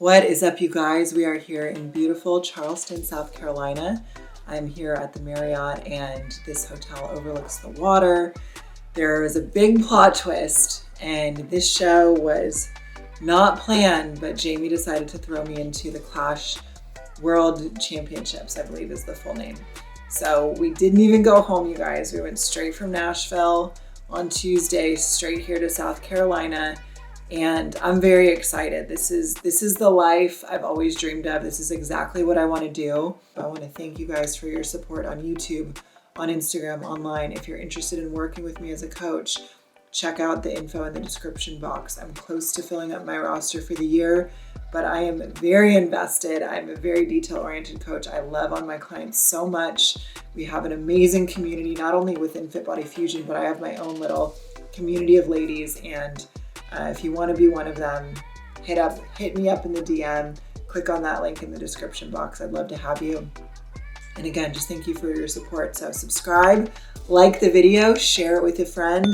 What is up, you guys? We are here in beautiful Charleston, South Carolina. I'm here at the Marriott, and this hotel overlooks the water. There is a big plot twist, and this show was not planned, but Jamie decided to throw me into the Klash World Championships, I believe is the full name. So we didn't even go home, you guys. We went straight from Nashville on Tuesday, straight here to South Carolina. And I'm very excited. This is the life I've always dreamed of. This is exactly what I want to do. I want to thank you guys for your support on YouTube, on Instagram, online. If you're interested in working with me as a coach, check out the info in the description box. I'm close to filling up my roster for the year, but I am very invested. I'm a very detail-oriented coach. I love on my clients so much. We have an amazing community, not only within Fit Body Fusion, but I have my own little community of ladies. And if you want to be one of them, hit me up in the DM, click on that link in the description box. I'd love to have you. And again, just thank you for your support. So subscribe, like the video, share it with a friend,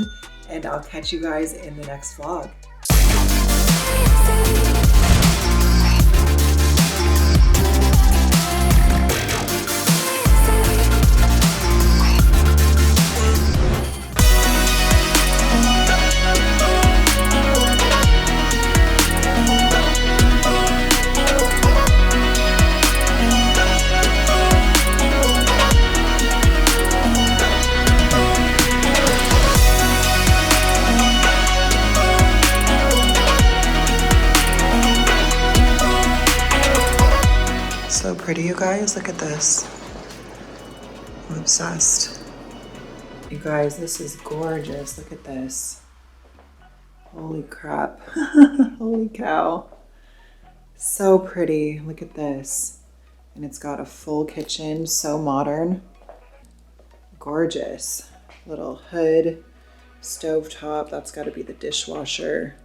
and I'll catch you guys in the next vlog. So pretty, you guys. Look at this. I'm obsessed. You guys, this is gorgeous. Look at this. Holy crap. Holy cow. So pretty. Look at this. And it's got a full kitchen. So modern. Gorgeous. Little hood. Stovetop. That's got to be the dishwasher.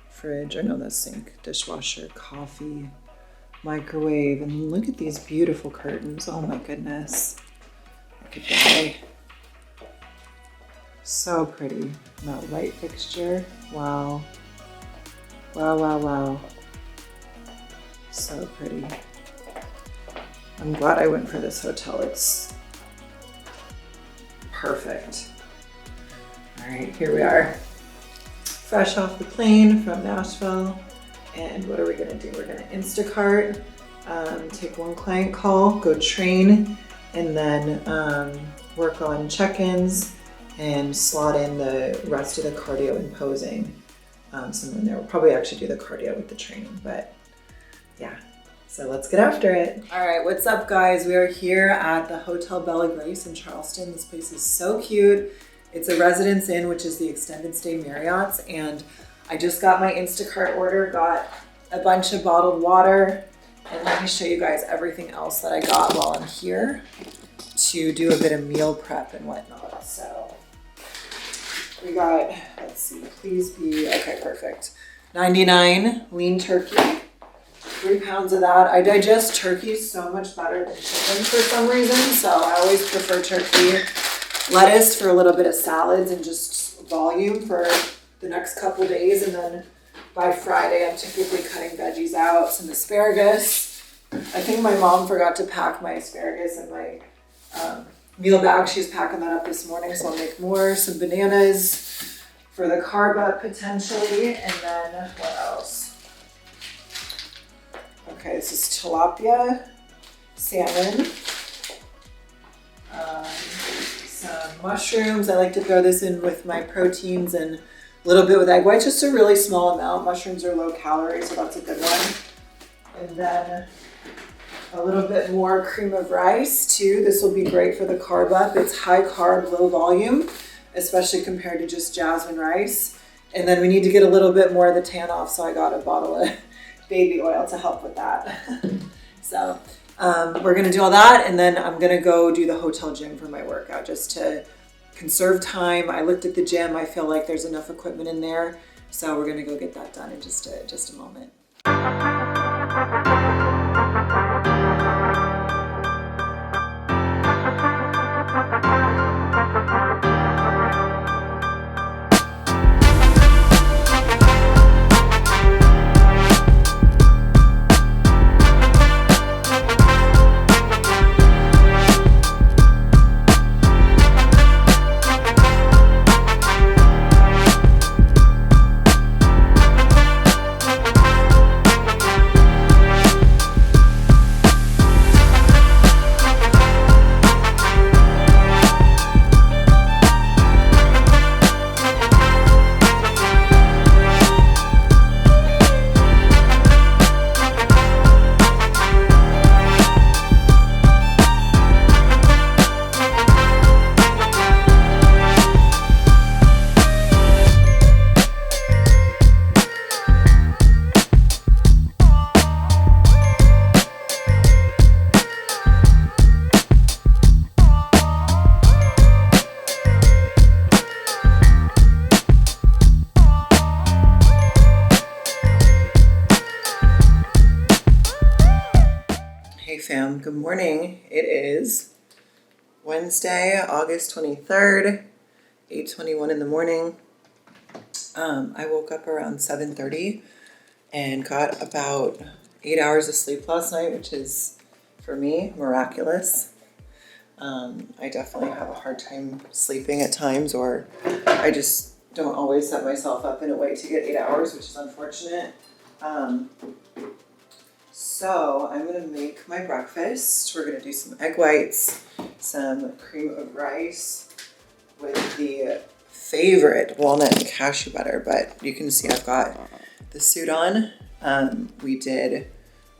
Fridge. Or no, that's sink. Dishwasher. Coffee. Microwave. And look at these beautiful curtains. Oh my goodness. I could die. So pretty. That light fixture. Wow. Wow, wow, wow. So pretty. I'm glad I went for this hotel. It's perfect. All right, here we are. Fresh off the plane from Nashville. And what are we gonna do? We're gonna Instacart, take one client call, go train, and then work on check-ins and slot in the rest of the cardio and posing. Somewhere in there. We'll probably actually do the cardio with the training, but yeah. So let's get after it. All right, what's up, guys? We are here at the Hotel Bella Grace in Charleston. This place is so cute. It's a Residence Inn, which is the extended stay Marriott's, and I just got my Instacart order, got a bunch of bottled water, and let me show you guys everything else that I got while I'm here to do a bit of meal prep and whatnot. So we got, let's see, please be, okay, perfect. 99 lean turkey, 3 pounds of that. I digest turkey so much better than chicken for some reason, so I always prefer turkey. Lettuce for a little bit of salads and just volume for the next couple days, and then by Friday I'm typically cutting veggies out. Some asparagus. I think my mom forgot to pack my asparagus in my meal bag. She's packing that up this morning, so I'll make more. Some bananas for the carb up potentially, and then what else? Okay, this is tilapia, salmon, some mushrooms. I like to throw this in with my proteins and a little bit with egg whites, just a really small amount. Mushrooms are low calorie, so that's a good one. And then a little bit more cream of rice too. This will be great for the carb up. It's high carb, low volume, especially compared to just jasmine rice. And then we need to get a little bit more of the tan off, so I got a bottle of baby oil to help with that. So we're gonna do all that, and then I'm gonna go do the hotel gym for my workout just to conserve time. I looked at the gym. I feel like there's enough equipment in there. So we're gonna go get that done in just a moment. Hey fam, good morning. It is Wednesday, August 23rd, 8:21 in the morning. I woke up around 7:30 and got about 8 hours of sleep last night, which is, for me, miraculous. I definitely have a hard time sleeping at times, or I just don't always set myself up in a way to get 8 hours, which is unfortunate. So I'm gonna make my breakfast. We're gonna do some egg whites, some cream of rice with the favorite walnut and cashew butter, but you can see I've got the suit on. We did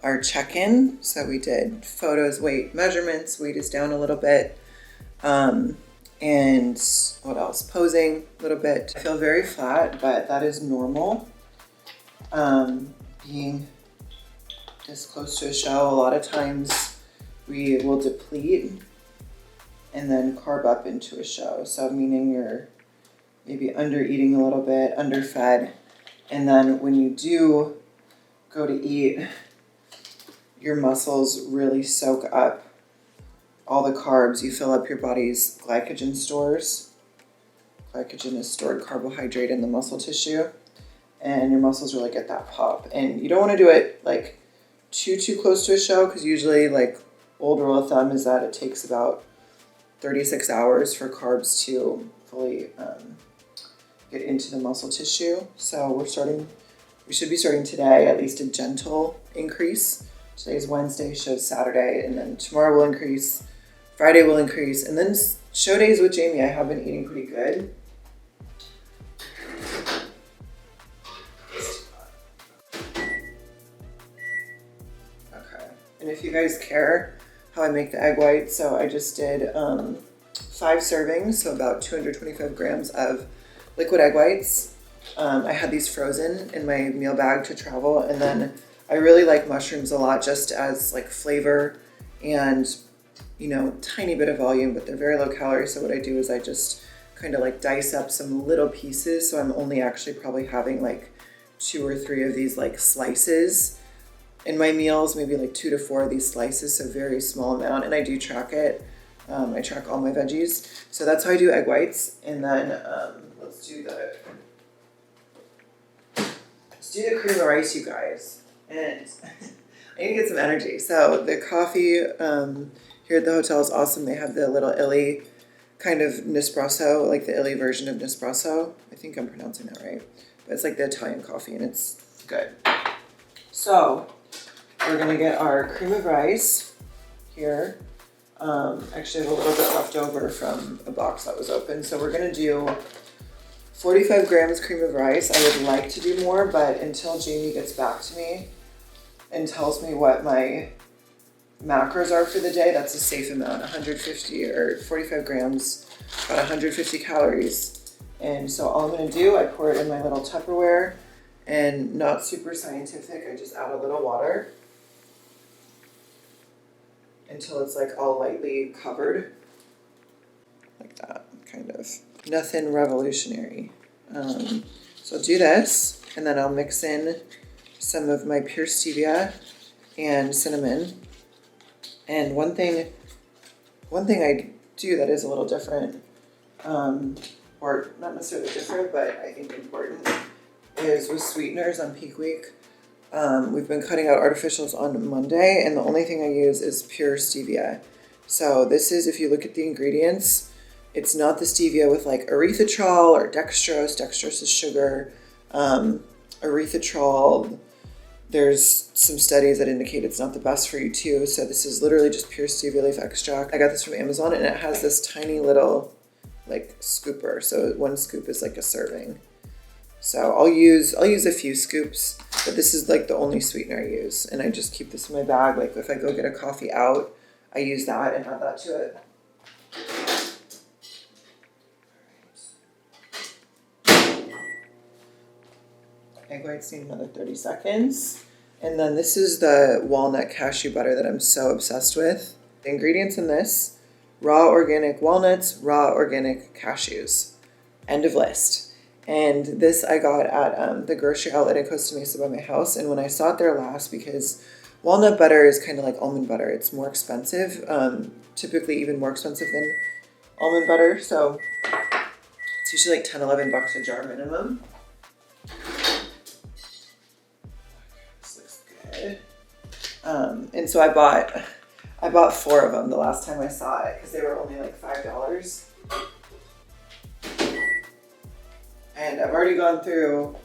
our check-in, so we did photos, weight, measurements, weight is down a little bit, and what else? Posing a little bit. I feel very flat, but that is normal. Being this close to a show, a lot of times we will deplete and then carb up into a show. So meaning you're maybe under eating a little bit, underfed, and then when you do go to eat, your muscles really soak up all the carbs. You fill up your body's glycogen stores. Glycogen is stored carbohydrate in the muscle tissue, and your muscles really get that pop. And you don't want to do it like too close to a show, because usually, like, old rule of thumb is that it takes about 36 hours for carbs to fully get into the muscle tissue. So we should be starting today, at least a gentle increase. Today's Wednesday, shows Saturday, and then tomorrow will increase, Friday will increase, and then show days with Jamie, I have been eating pretty good. Okay, and if you guys care how I make the egg whites, so I just did 5 servings, so about 225 grams of liquid egg whites. I had these frozen in my meal bag to travel, and then I really like mushrooms a lot just as like flavor and, you know, tiny bit of volume, but they're very low calorie. So what I do is I just kind of like dice up some little pieces. So I'm only actually probably having like 2 or 3 of these like slices in my meals, maybe like 2 to 4 of these slices. So very small amount. And I do track it. I track all my veggies. So that's how I do egg whites. And then let's do the cream of rice, you guys. And I need to get some energy. So the coffee here at the hotel is awesome. They have the little illy kind of Nespresso, like the illy version of Nespresso. I think I'm pronouncing that right. But it's like the Italian coffee, and it's good. So we're gonna get our cream of rice here. Actually, I have a little bit left over from a box that was open. So we're gonna do 45 grams cream of rice. I would like to do more, but until Jamie gets back to me and tells me what my macros are for the day, that's a safe amount. 150 or 45 grams, about 150 calories. And so all I'm gonna do, I pour it in my little Tupperware, and not super scientific, I just add a little water until it's like all lightly covered. Like that, kind of. Nothing revolutionary. So I'll do this, and then I'll mix in some of my pure stevia and cinnamon. And one thing I do that is a little different, or not necessarily different, but I think important, is with sweeteners on peak week. We've been cutting out artificials on Monday, and the only thing I use is pure stevia. So this is, if you look at the ingredients, it's not the stevia with like erythritol or dextrose. Dextrose is sugar. Erythritol, there's some studies that indicate it's not the best for you too. So this is literally just pure stevia leaf extract. I got this from Amazon, and it has this tiny little like scooper. So 1 scoop is like a serving. So I'll use a few scoops, but this is like the only sweetener I use. And I just keep this in my bag. Like if I go get a coffee out, I use that and add that to it. Egg whites need another 30 seconds. And then this is the walnut cashew butter that I'm so obsessed with. The ingredients in this: raw organic walnuts, raw organic cashews. End of list. And this I got at the grocery outlet in Costa Mesa by my house. And when I saw it there last, because Walnut butter is kind of like almond butter. It's more expensive, typically even more expensive than almond butter. So it's usually like 10, 11 bucks a jar minimum. This looks good. And so I bought 4 of them the last time I saw it because they were only like $5. And I've already gone through,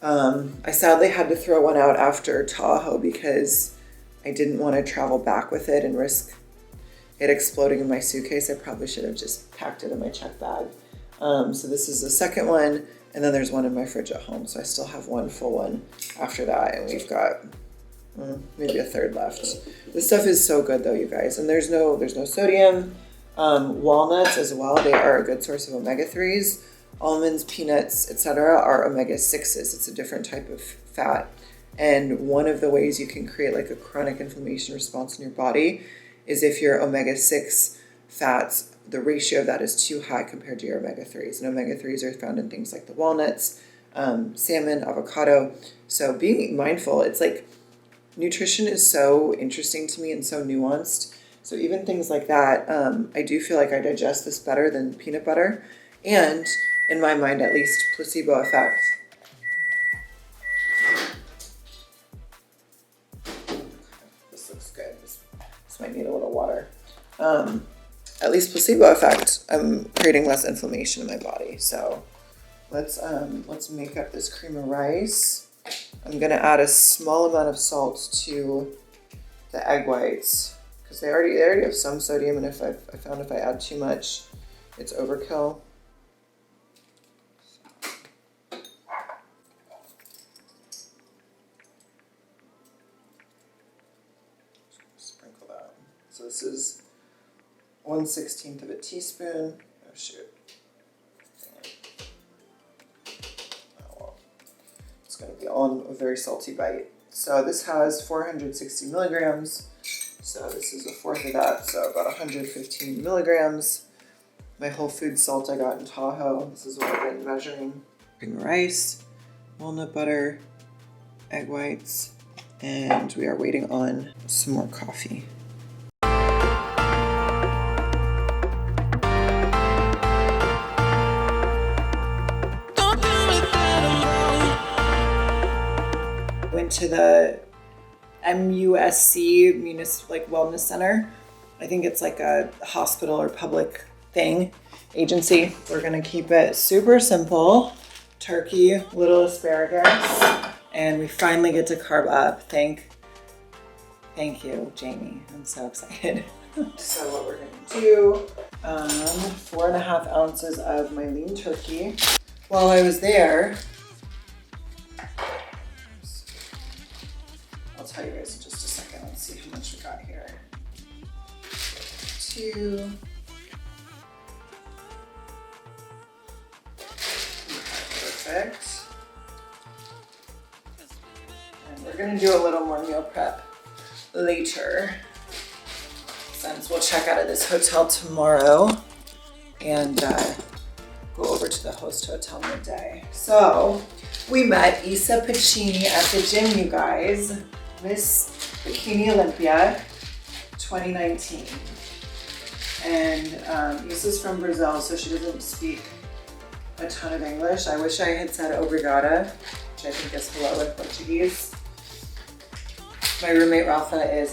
I sadly had to throw one out after Tahoe because I didn't want to travel back with it and risk it exploding in my suitcase. I probably should have just packed it in my check bag. So this is the second one, and then there's one in my fridge at home. So I still have one full one after that, and we've got maybe a third left. This stuff is so good though, you guys, and there's no sodium. Walnuts as well, they are a good source of omega-3s. Almonds, peanuts, etc. are omega-6s. It's a different type of fat. And one of the ways you can create like a chronic inflammation response in your body is if your omega-6 fats, the ratio of that is too high compared to your omega-3s. And omega-3s are found in things like the walnuts, salmon, avocado. So being mindful, it's like nutrition is so interesting to me and so nuanced. So even things like that, I do feel like I digest this better than peanut butter. And in my mind, at least, placebo effect. This looks good. This might need a little water. At least placebo effect, I'm creating less inflammation in my body. So let's make up this cream of rice. I'm gonna add a small amount of salt to the egg whites because they already have some sodium, and I found if I add too much, it's overkill. Sprinkle that. So this is 1/16 of a teaspoon. Oh shoot. It's going to be on a very salty bite. So this has 460 milligrams. So this is a fourth of that. So about 115 milligrams. My whole food salt I got in Tahoe. This is what I've been measuring. Cream of rice, walnut butter, egg whites, and we are waiting on some more coffee. Went to the MUSC Municipal Wellness Center. I think it's like a hospital or public thing, agency. We're gonna keep it super simple. Turkey, little asparagus, and we finally get to carb up. Thank you, Jamie. I'm so excited. So what we're gonna do, 4.5 ounces of my lean turkey. While I was there, I'll tell you guys in just a second. Let's see how much we got here. 2. Perfect. And we're gonna do a little more meal prep later, since we'll check out of this hotel tomorrow and go over to the host hotel midday. So we met Isa Pacini at the gym, you guys. Miss Bikini Olympia 2019. And Isa's from Brazil, so she doesn't speak a ton of English. I wish I had said obrigada, which I think is hello in Portuguese. My roommate Rafa is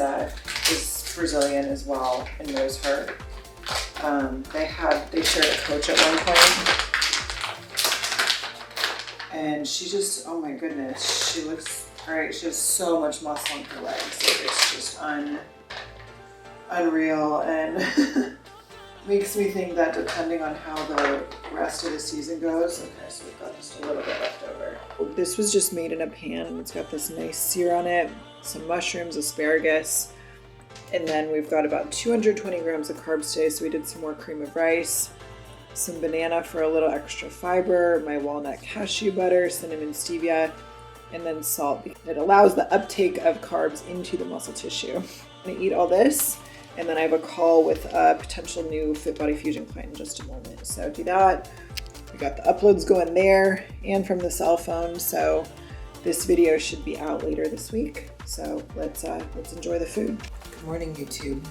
Brazilian as well and knows her. They shared a coach at one point. And she just, oh my goodness, she looks great. She has so much muscle in her legs. It's just unreal, and makes me think that depending on how the rest of the season goes. Okay, so we've got just a little bit left over. This was just made in a pan, and it's got this nice sear on it, some mushrooms, asparagus, and then we've got about 220 grams of carbs today, so we did some more cream of rice, some banana for a little extra fiber, my walnut cashew butter, cinnamon stevia, and then salt. It allows the uptake of carbs into the muscle tissue. I'm gonna eat all this, and then I have a call with a potential new Fit Body Fusion client in just a moment. So do that. We got the uploads going there and from the cell phone. So this video should be out later this week. So let's enjoy the food. Good morning, YouTube.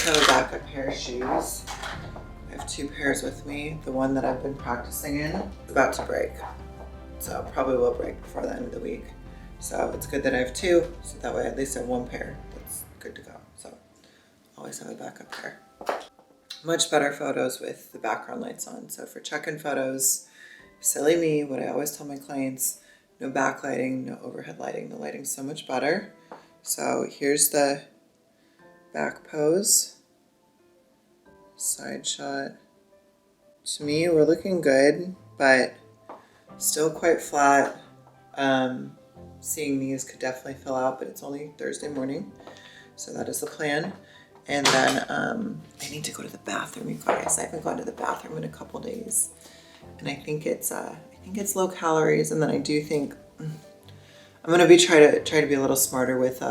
Have a backup pair of shoes. I have 2 pairs with me. The one that I've been practicing in is about to break. So probably will break before the end of the week. So it's good that I have 2, so that way at least I have 1 pair that's good to go. So always have a backup pair. Much better photos with the background lights on. So for check-in photos, silly me, what I always tell my clients, no backlighting, no overhead lighting. The lighting's so much better. So here's the back pose, side shot. To me, we're looking good, but still quite flat. Seeing these could definitely fill out, but it's only Thursday morning, so that is the plan. And then I need to go to the bathroom, you guys. I haven't gone to the bathroom in a couple days, and I think it's low calories. And then I do think I'm gonna be try to be a little smarter with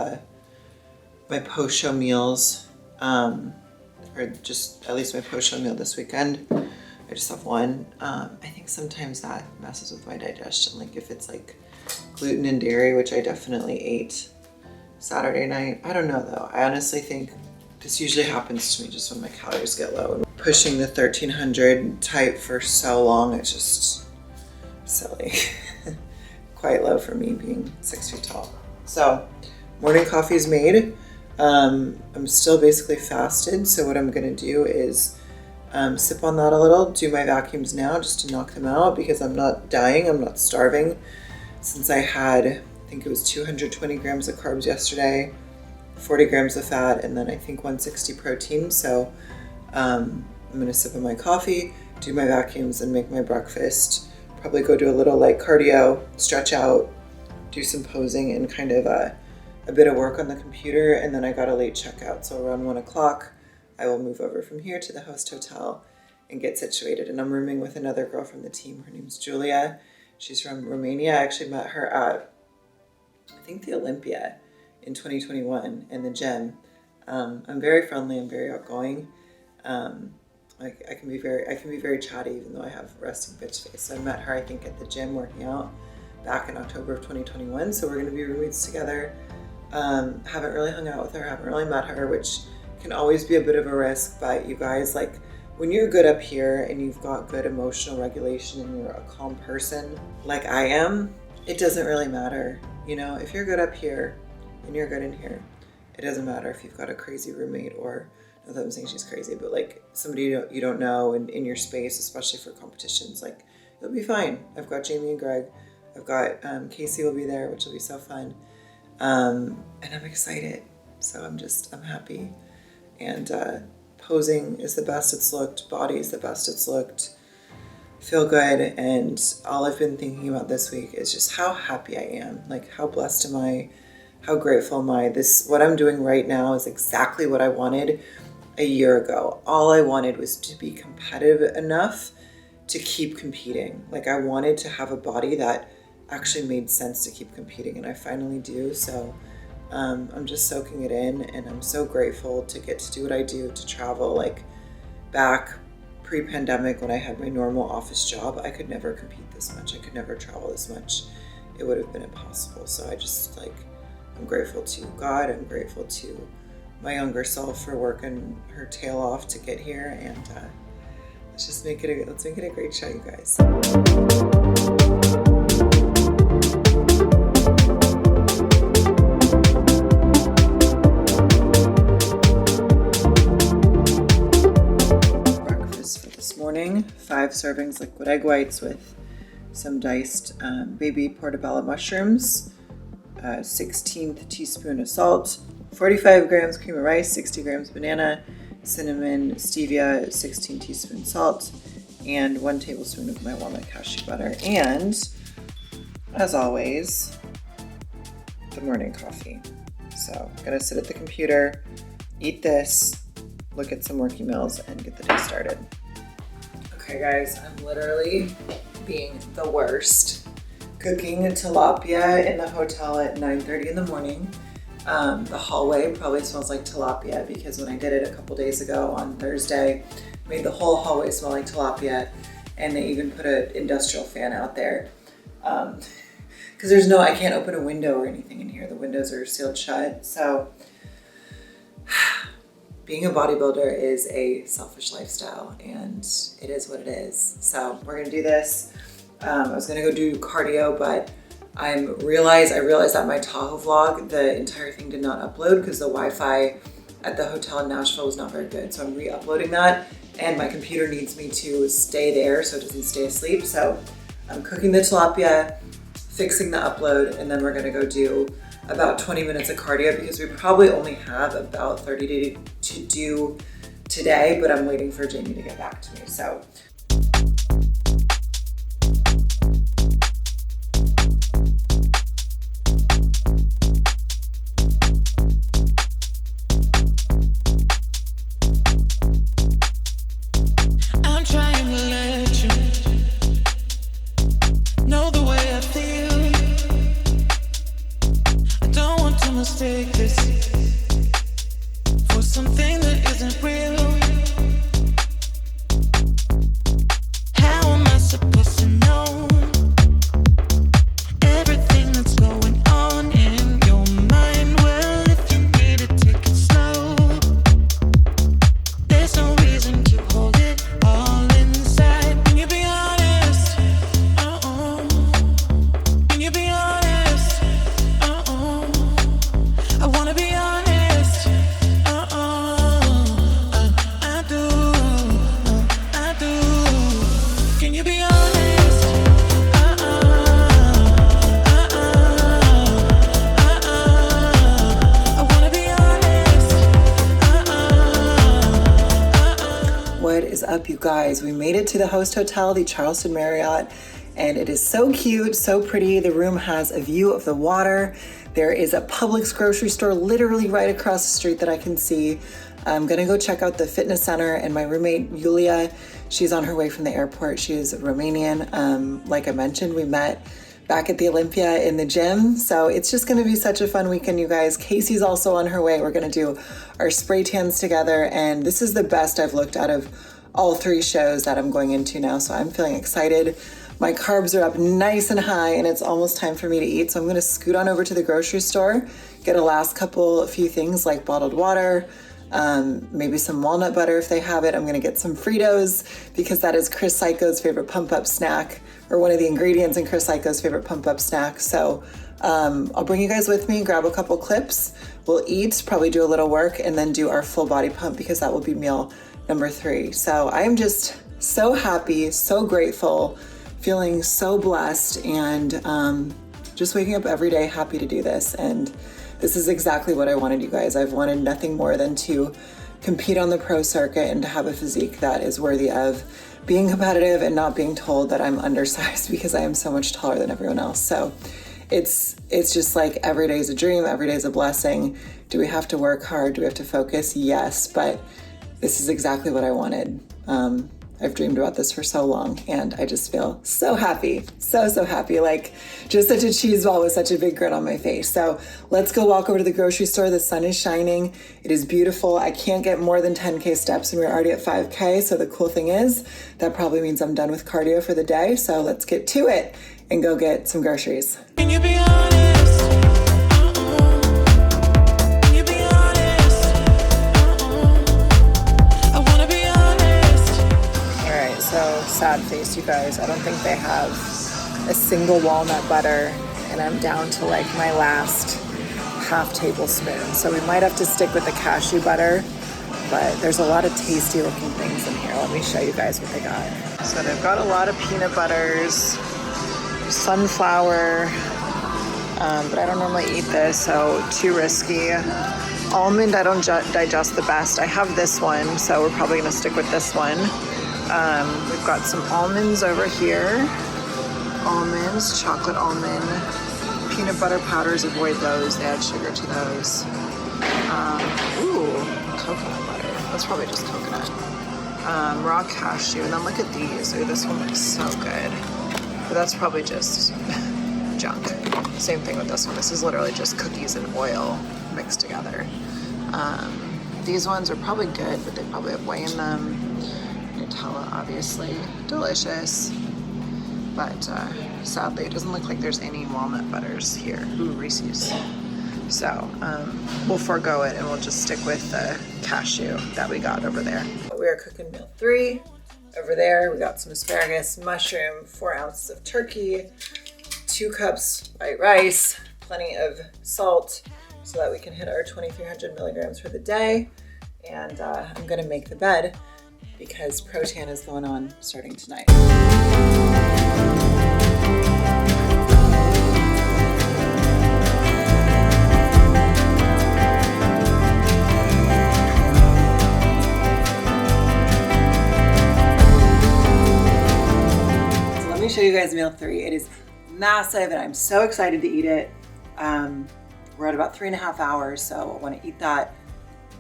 my post-show meals, or just at least my post-show meal this weekend. I just have one. I think sometimes that messes with my digestion. Like if it's like gluten and dairy, which I definitely ate Saturday night. I don't know though. I honestly think this usually happens to me just when my calories get low. And pushing the 1300 type for so long, it's just silly. Quite low for me being 6 feet tall. So morning coffee is made. I'm still basically fasted, so what I'm gonna do is sip on that a little, do my vacuums now just to knock them out because I'm not dying, I'm not starving. Since I had, I think it was 220 grams of carbs yesterday, 40 grams of fat, and then I think 160 protein. So I'm gonna sip on my coffee, do my vacuums, and make my breakfast. Probably go do a little light cardio, stretch out, do some posing, and kind of a bit of work on the computer, and then I got a late checkout. So around 1 o'clock, I will move over from here to the host hotel and get situated. And I'm rooming with another girl from the team. Her name's Julia. She's from Romania. I actually met her at, I think, the Olympia in 2021 in the gym. I'm very friendly. I'm very outgoing. I can be very chatty, even though I have resting bitch face. So I met her, I think, at the gym working out back in October of 2021. So we're going to be roommates together. Haven't really hung out with her, haven't really met her, which can always be a bit of a risk. But you guys, like, when you're good up here and you've got good emotional regulation and you're a calm person like I am, it doesn't really matter. You know, if you're good up here and you're good in here, it doesn't matter if you've got a crazy roommate, or not that I'm saying she's crazy, but like somebody you don't know in your space, especially for competitions. Like, you'll be fine. I've got Jamie and Greg. I've got Casey will be there, which will be so fun. And I'm excited. So I'm happy. And posing is the best it's looked. Body is the best it's looked. Feel good. And all I've been thinking about this week is just how happy I am. Like, how blessed am I? How grateful am I? What I'm doing right now is exactly what I wanted a year ago. All I wanted was to be competitive enough to keep competing. Like, I wanted to have a body that actually made sense to keep competing, and I finally do. So I'm just soaking it in, and I'm so grateful to get to do what I do, to travel. Like, back pre-pandemic when I had my normal office job, I could never compete this much. I could never travel this much. It would have been impossible. So I just, like, I'm grateful to God. I'm grateful to my younger self for working her tail off to get here, and let's make it a great show, you guys. 5 servings liquid egg whites with some diced baby portobello mushrooms, 1/16 teaspoon of salt, 45 grams cream of rice, 60 grams banana, cinnamon, stevia, 16 teaspoons salt, and 1 tablespoon of my walnut cashew butter. And as always, the morning coffee. So I'm gonna sit at the computer, eat this, look at some more emails, and get the day started. Okay guys, I'm literally being the worst. Cooking tilapia in the hotel at 9:30 in the morning. The hallway probably smells like tilapia because when I did it a couple days ago on Thursday, made the whole hallway smell like tilapia, and they even put an industrial fan out there. Because I can't open a window or anything in here. The windows are sealed shut. So being a bodybuilder is a selfish lifestyle, and it is what it is. So we're gonna do this. I was gonna go do cardio, but I realized that my Tahoe vlog, the entire thing did not upload because the Wi-Fi at the hotel in Nashville was not very good. So I'm re-uploading that, and my computer needs me to stay there so it doesn't stay asleep. So I'm cooking the tilapia, fixing the upload, and then we're gonna go do about 20 minutes of cardio because we probably only have about 30 to do today, but I'm waiting for Jamie to get back to me. So I'm trying to let you know the way I feel. I don't want to mistake this for something that isn't real. How am I supposed to know everything that's going on in your mind? Well, if you need to take it slow, there's no reason to hold it all inside. Can you be honest? Can you be honest? I wanna be honest. I do. Can you be honest? I wanna be honest. what is up, you guys? We made it to the host hotel, the Charleston Marriott, and it is so cute, so pretty. The room has a view of the water. There is a Publix grocery store literally right across the street that I can see. I'm gonna go check out the fitness center, and my roommate, Yulia, she's on her way from the airport. She is Romanian. Like I mentioned, we met back at the Olympia in the gym. So it's just gonna be such a fun weekend, you guys. Casey's also on her way. We're gonna do our spray tans together, and this is the best I've looked out of all 3 shows that I'm going into now. So I'm feeling excited. My carbs are up nice and high, and it's almost time for me to eat. So I'm gonna scoot on over to the grocery store, get a few things like bottled water, maybe some walnut butter if they have it. I'm gonna get some Fritos because that is Chris Psycho's favorite pump-up snack, or one of the ingredients in Chris Psycho's favorite pump-up snack. So I'll bring you guys with me, grab a couple clips. We'll eat, probably do a little work, and then do our full body pump because that will be meal number 3. So I am just so happy, so grateful, feeling so blessed, and just waking up every day happy to do this. And this is exactly what I wanted, you guys. I've wanted nothing more than to compete on the pro circuit and to have a physique that is worthy of being competitive and not being told that I'm undersized because I am so much taller than everyone else. So it's just like every day is a dream, every day is a blessing. Do we have to work hard? Do we have to focus? Yes, but this is exactly what I wanted. I've dreamed about this for so long, and I just feel so happy, so happy, like just such a cheese ball with such a big grin on my face. So let's go walk over to the grocery store. The sun is shining. It is beautiful. I can't get more than 10K steps, and we're already at 5K. So the cool thing is that probably means I'm done with cardio for the day. So let's get to it and go get some groceries. Can you be honest? Can you be honest? I wanna be honest. All right, so sad face, you guys. I don't think they have a single walnut butter, and I'm down to like my last half tablespoon. So we might have to stick with the cashew butter but there's a lot of tasty looking things in here. Let me show you guys what they got. So they've got a lot of peanut butters, sunflower, but I don't normally eat this, so too risky. Almond, I don't digest the best. I have this one, so we're probably gonna stick with this one. We've got some almonds over here. Almonds, chocolate almond, peanut butter powders, avoid those. They add sugar to those. Ooh, coconut butter. That's probably just coconut. Raw cashew, and then look at these. Ooh, this one looks so good. But that's probably just junk. Same thing with this one. This is literally just cookies and oil mixed together. These ones are probably good, but they probably have whey in them. Nutella, obviously, delicious. But sadly, it doesn't look like there's any walnut butters here. Ooh, Reese's. So we'll forego it and we'll just stick with the cashew that we got over there. We are cooking meal 3. Over there, we got some asparagus, mushroom, 4 ounces of turkey, 2 cups white rice, plenty of salt so that we can hit our 2,300 milligrams for the day. And I'm gonna make the bed because Pro-Tan is going on starting tonight. So let me show you guys meal 3. It is massive and I'm so excited to eat it. We're at about 3.5 hours, so I want to eat that,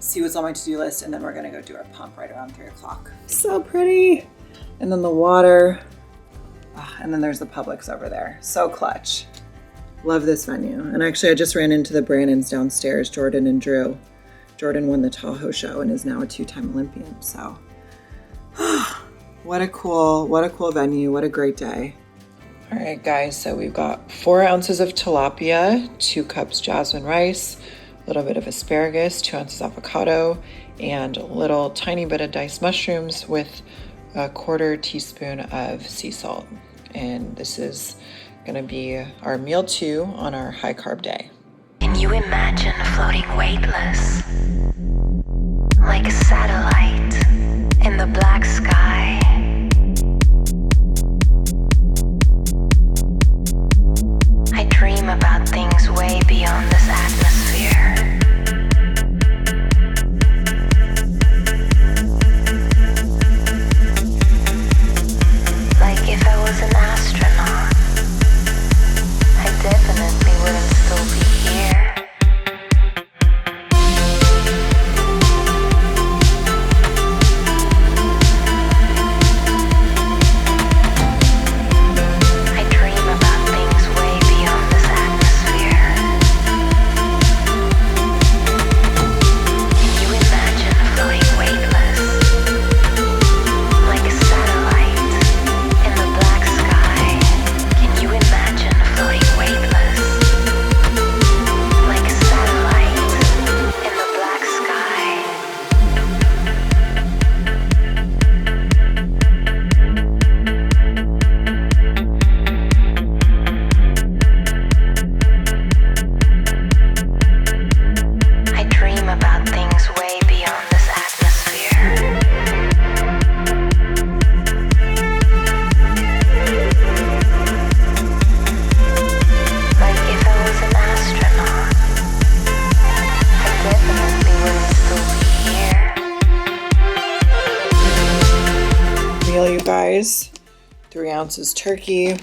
see what's on my to-do list, and then we're gonna go do our pump right around 3 o'clock. So pretty. And then the water, and then there's the Publix over there. So clutch. Love this venue. And actually I just ran into the Brannons downstairs, Jordan and Drew. Jordan won the Tahoe show and is now a 2-time Olympian, so. What a cool venue, what a great day. All right guys, so we've got 4 ounces of tilapia, 2 cups jasmine rice, a little bit of asparagus, 2 ounces avocado, and a little tiny bit of diced mushrooms with a 1/4 teaspoon of sea salt. And this is gonna be our meal 2 on our high carb day. Can you imagine floating weightless, like a satellite in the black sky? I dream about things way beyond this atmosphere. Like if I was an astronaut, I definitely wouldn't still be here. I dream about things way beyond this atmosphere. Can you imagine floating weightless, like a satellite in the black sky? Can you imagine floating weightless, like a satellite in the black sky? I dream about things way beyond this atmosphere. Like if I was an astronaut, I definitely wouldn't still be here. Meal, you guys, 3 ounces turkey,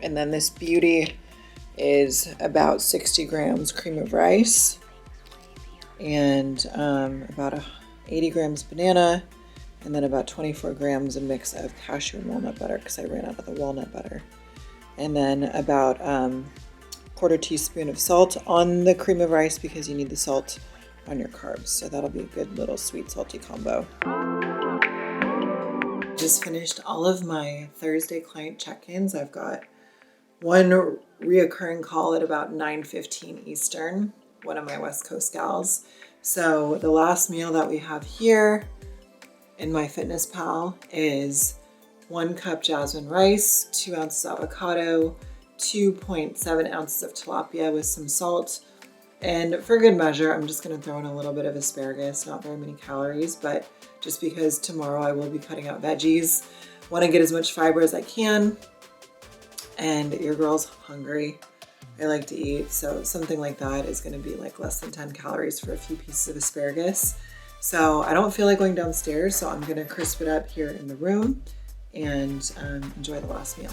and then this beauty is about 60 grams cream of rice, and about 80 grams banana, and then about 24 grams a mix of cashew and walnut butter because I ran out of the walnut butter, and then about 1/4 teaspoon of salt on the cream of rice because you need the salt on your carbs, so that'll be a good little sweet salty combo. Just finished all of my Thursday client check-ins. I've got one reoccurring call at about 9:15 Eastern, one of my West Coast gals. So the last meal that we have here in my Fitness Pal is 1 cup jasmine rice, 2 ounces avocado, 2.7 ounces of tilapia with some salt, And for good measure, I'm just gonna throw in a little bit of asparagus, not very many calories, but just because tomorrow I will be cutting out veggies, wanna get as much fiber as I can, and your girl's hungry. I like to eat, so something like that is gonna be like less than 10 calories for a few pieces of asparagus. So I don't feel like going downstairs, so I'm gonna crisp it up here in the room and enjoy the last meal.